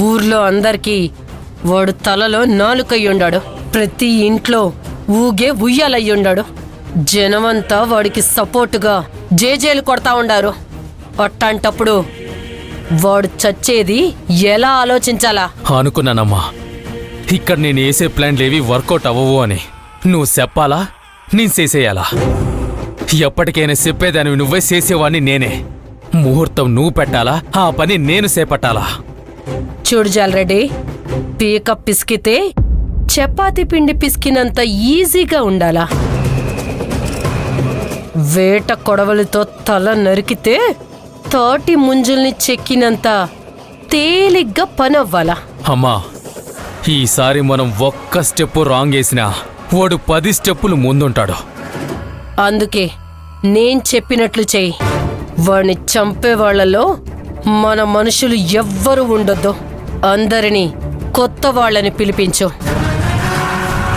ఊర్లో అందరికీ వాడు తలలో నాలుకయ్యుండాడు. ప్రతి ఇంట్లో ఊగే ఉయ్యాలయ్యుండాడు. జనమంతా వాడికి సపోర్టుగా జేజేలు కొడతా ఉండారు. అట్టాంటప్పుడు వాడు చచ్చేది ఎలా ఆలోచించాలా? అనుకున్నానమ్మా, ఇక్కడ నేను వేసే ప్లాన్లేవి వర్కౌట్ అవ్వవు అని. నువ్వు చెప్పాలా, నేను చేసేయాలా? ఎప్పటికైనా చెప్పేదానివి నువ్వే, చేసేవాడిని నేనే. ముహూర్తం నువ్వు పెట్టాలా, ఆ పని నేను చేపట్టాలా? చూడు జాలరెడ్డి, పీక పిసికితే చపాతి పిండి పిసికినంత ఈజీగా ఉండాలా? వేట కొడవలితో తల నరికితే తాటి ముంజుల్ని చెక్కినంత తేలిగ్గా పనవ్వాలా? అమ్మా, ఈసారి మనం ఒక్క స్టెప్పు రాంగ్ వేసినా వాడు 10 స్టెప్పులు ముందుంటాడు. అందుకే నేను చెప్పినట్లు చెయ్యి. వాడిని చంపే వాళ్లలో మన మనుషులు ఎవ్వరూ ఉండొద్దు. అందరినీ కొత్త వాళ్ళని పిలిపించు.